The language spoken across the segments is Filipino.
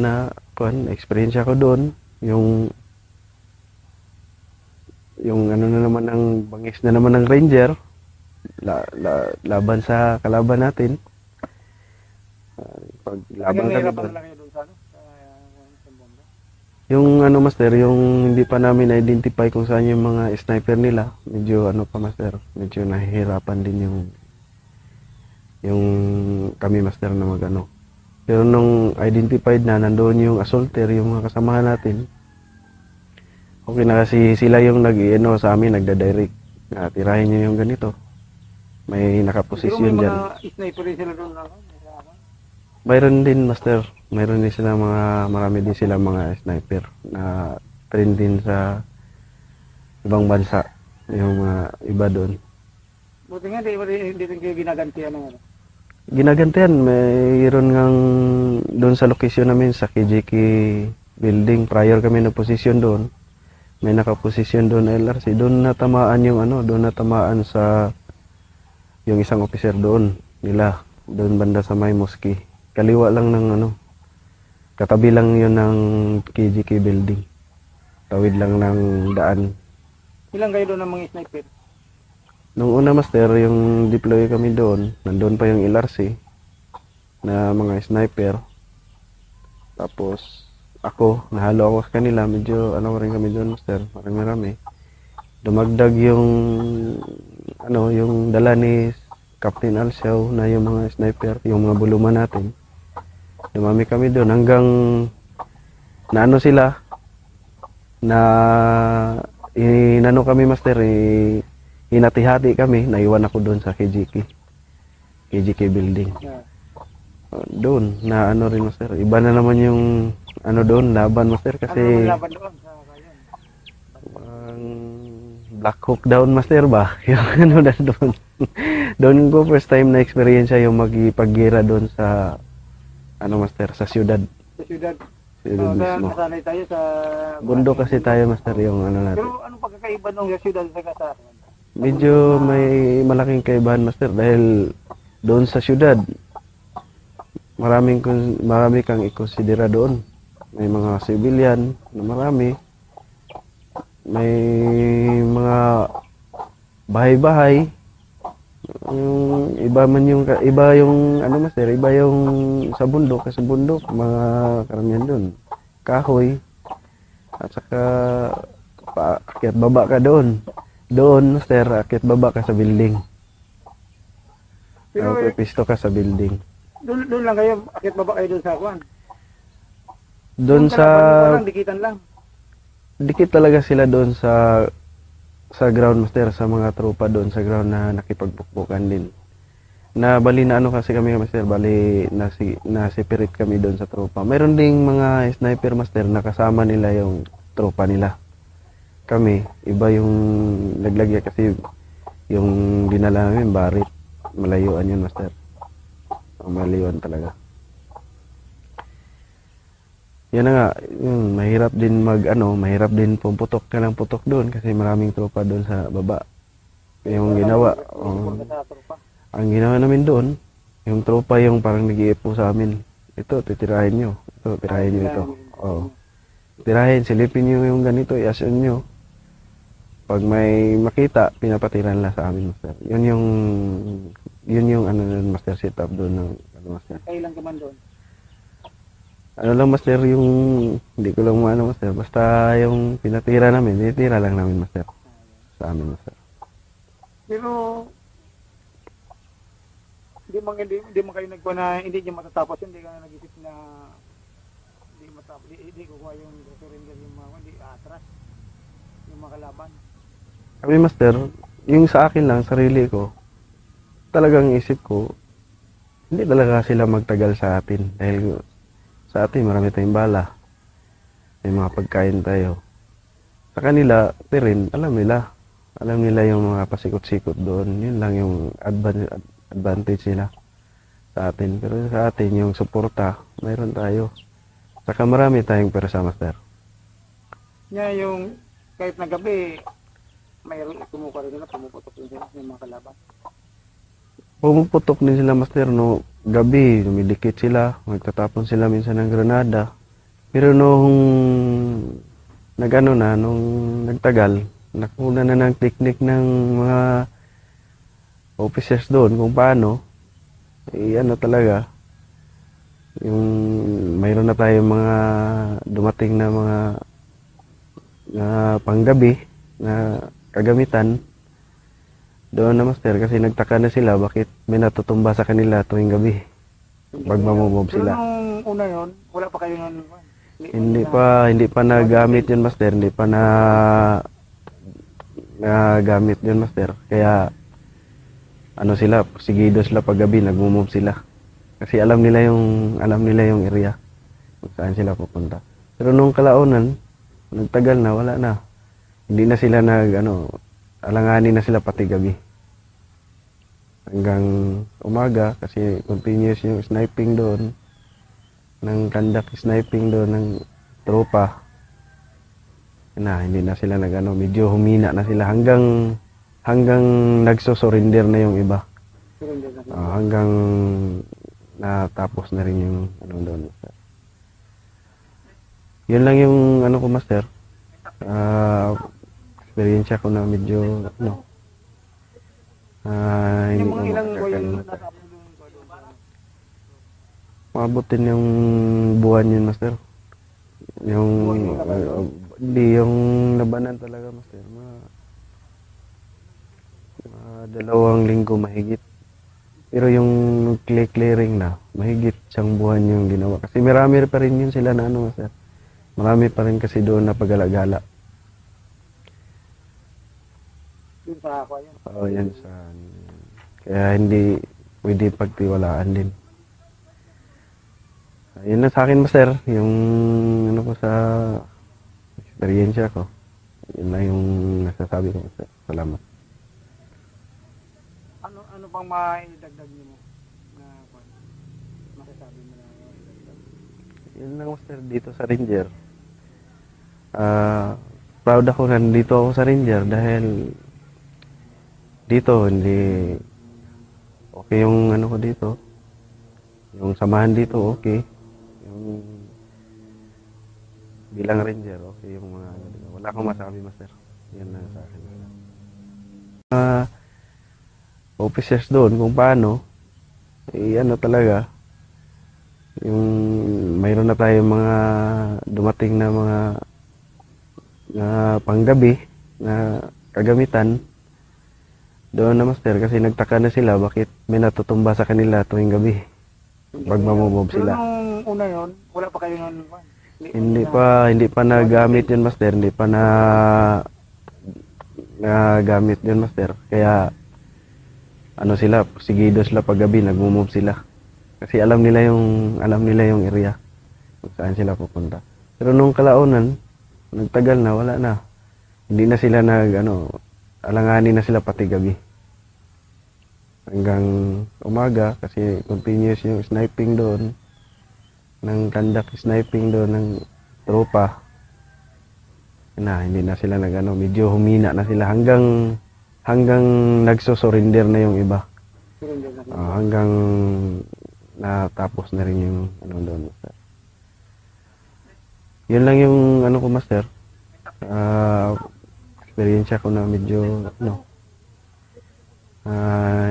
na experience ko doon, yung ano na naman ng bangis na naman ng Ranger, laban sa kalaban natin. Pag laban kami Nahirapan doon. na lang kayo doon sa ano? Sa bomba. Yung ano master, yung hindi pa namin identify kung saan yung mga sniper nila, medyo ano pa master, medyo nahihirapan din yung kami master na magano. Pero nung identified na nandoon yung assaulter, yung mga kasamahan natin, okay na kasi sila yung nag-ano sa amin, nagda-direct na tirahin nyo yung ganito. May Pero may nakaposisyon dyan. mga sniper rin sila doon na ano? Mayroon din master, mayroon din sila marami din sila mga sniper na train din sa ibang bansa, yung mga iba doon. Buti nga, hindi rin kayo ginagantihan ng ano. Ginagantihan, mayroon ngang doon sa location namin sa KJK building, prior kami na posisyon doon. May nakaposisyon doon na LRC, doon natamaan yung ano, doon natamaan sa yung isang officer doon nila, doon banda sa may mosque. Kaliwa lang ng ano, katabi lang yun ng KJK building. Tawid lang ng daan. Ilang kayo doon ng mga sniper? Nung una master, yung deploy kami doon, nandun pa yung LRC na mga sniper. Tapos ako, nahalo ako sa kanila, medyo ano rin kami doon master, marami. Dumagdag yung ano, yung dala ni Captain Alciao na yung mga sniper, yung mga buluman natin. Dumami kami doon hanggang na ano sila, na inano kami master, hinati-hati kami, naiwan ako doon sa KJK building. Yeah. Doon, na ano rin master, iba na naman yung ano doon, laban master Ano kasi naman laban doon sa kayan? ang Black Hawk Down master ba? Yung ano na doon. Doon ko first time na experience yung magipaggira doon sa ano master, sa syudad. Sa syudad. Syudad mismo. Nasanay tayo sa... Bundok kasi tayo master yung ano natin. Pero anong pagkakaiba nung sa syudad sa kasar? Medyo may malaking kaibahan master dahil doon sa syudad marami kang ikonsidera doon. May mga civilian na marami. May mga bahay-bahay. Yung iba yung ano master, iba yung sa bundok mga karamihan doon. Kahoy. At saka paakyat baba ka doon. Doon master, akyat baba ka sa building. Pero Pisto ka sa building. doon lang kayo, akit baba kayo doon sa Kwan. Doon sa Lang, dikitan lang. dikit talaga sila doon sa ground master, sa mga tropa doon sa ground na nakipagpukpukan din. Na bali na ano kasi kami master, bali na-separate kami doon sa tropa. Mayroon ding mga sniper master na kasama nila yung tropa nila. Kami, iba yung naglagya kasi yung dinala namin barit. Malayuan yun master. Malayuan talaga. Yan na nga, mahirap din mahirap din pumuputok ka ng putok doon kasi maraming tropa doon sa baba. Yung ginawa, ang ginawa namin doon, yung tropa yung parang nag-iipo sa amin. Ito, titirahin nyo. Ito, tirahin nyo ito. Oo. Tirahin, silipin nyo yung ganito, i-asyon nyo. Pag may makita, pinapatira nila sa amin, master. Yun yung ano, master, setup doon ng ano, master. Kailan ka man doon? Ano lang master, yung hindi ko lang maano master, basta yung pinatira namin, tinitira lang namin master. Sa amin master. Pero hindi man kayo nagkuha na hindi niya matatapos, hindi ka nag-isip na hindi matapos, hindi kukuha yung surrender yung mga hindi atras yung mga kalaban. Kami master, yung sa akin lang, sarili ko, talagang isip ko, hindi talaga sila magtagal sa atin dahil sa atin marami tayong bala, may mga pagkain tayo. Sa kanila, rin, alam nila yung mga pasikot-sikot doon, yun lang yung advantage nila sa atin. Pero sa atin, yung suporta, mayroon tayo. Saka marami tayong persa master. Nya yung kahit na gabi, mayroon kumukuha rin nila, pumuputok rin sila ng mga kalaban. Pumuputok din sila master, no, gabi, lumidikit sila, magtatapon sila minsan ng granada. Pero nung nagano na, nung nagtagal, nakuna na ng technique ng mga officers doon kung paano, ano talaga, yung mayroon na tayong mga dumating na mga panggabi na kagamitan doon na master kasi nagtaka na sila bakit may natutumba sa kanila tuwing gabi pag mamomob Pero sila. nung una yon, wala pa kayo nun. Hindi pa nagamit yun master, hindi pa na nagamit yun master. Kaya ano sila, sigido sila pag gabi, nagmo-move sila. Kasi alam nila yung area kung saan sila pupunta. Pero nung kalaunan, nagtagal na, wala na. Hindi na sila alanganin na sila pati gabi. Hanggang umaga kasi continuous yung sniping doon, ng conduct sniping doon ng tropa. Hindi na sila medyo humina na sila hanggang nagso-surrender na yung iba. Hanggang natapos na rin yung doon. Yun lang yung ko master. Experience ko na medyo hindi Yung ko mga ilang buwan yung makakalimutan. natapos doon. Mabutin yung buwan yun master. Yung hindi yung labanan talaga master. Mga 2 linggo mahigit. Pero yung clearing na, mahigit siyang buwan yung ginawa. Kasi marami pa rin yun sila na master. Marami pa rin kasi doon na pagala-gala. Yun sa ako yan. Oo, yan sa... Kaya hindi pwede pagtiwalaan din. Yun na sa akin, master. Yung ko sa eksperyensya ko. Yun na yung nasasabi ko, master. Salamat. Ano pang maidagdag niyo mo na masasabi mo na idagdag? Yun lang, master, dito sa Ranger. Proud ako nandito ako sa Ranger dahil dito hindi okay yung ko dito. Yung samahan dito okay. Yung bilang Ranger okay yung mga dito. Wala akong masabi master. Yan lang sa akin. Officers doon kung paano talaga yung mayroon na tayong mga dumating na mga panggabi na kagamitan doon na master kasi nagtaka na sila bakit may natutumba sa kanila tuwing gabi pag mamomob Pero sila. nung una yon, wala pa kayo nun. Hindi pa nagamit yun master, hindi pa na nagamit yun master. Kaya sila, sigido sila pag gabi, nagmo-move sila. Kasi alam nila yung area kung saan sila pupunta. Pero nung kalaunan, nagtagal na, wala na. Hindi na sila alanganin na sila pati gabi. Hanggang umaga kasi continuous yung sniping doon, ng conduct sniping doon ng tropa. Hindi na sila medyo humina na sila hanggang nagso-surrender na yung iba. Hanggang natapos na rin yung doon. Yun lang yung ko master. Experience ko na medyo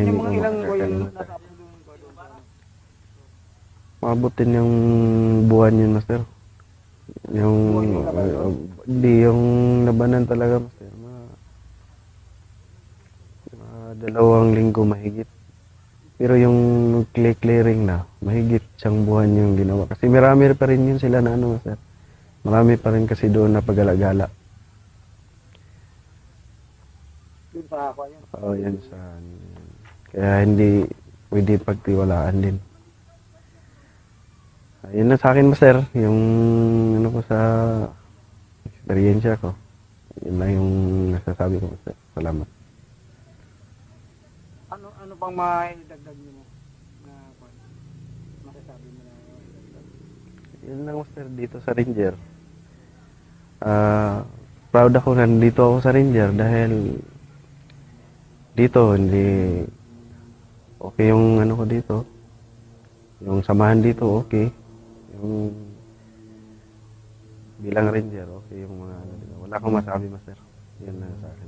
hindi Yung ko mga ilang buwan yung makakalimutan. natapos doon. Mabutin yung buwan yun master. Yung hindi yung labanan talaga master. Mga 2 linggo mahigit. Pero yung clearing na, mahigit siyang buwan yung ginawa. Kasi marami pa rin yun sila na master. Marami pa rin kasi doon na pagala-gala. Yun sa ako yan. Oo, yan sa... Kaya hindi pwede pagtiwalaan din. Yun na sa akin, master. Yung ko sa eksperyensya ko. Yun lang yung nasasabi ko, master. Salamat. Ano pang maidagdag niyo mo na masasabi mo na idagdag? Yun lang, master, dito sa Ranger. Proud ako nandito ako sa Ranger dahil dito hindi okay yung ko dito. Yung samahan dito okay. Yung bilang ranger, okay yung mga ano, di ba? Wala akong masabi, master. Yun lang sa akin.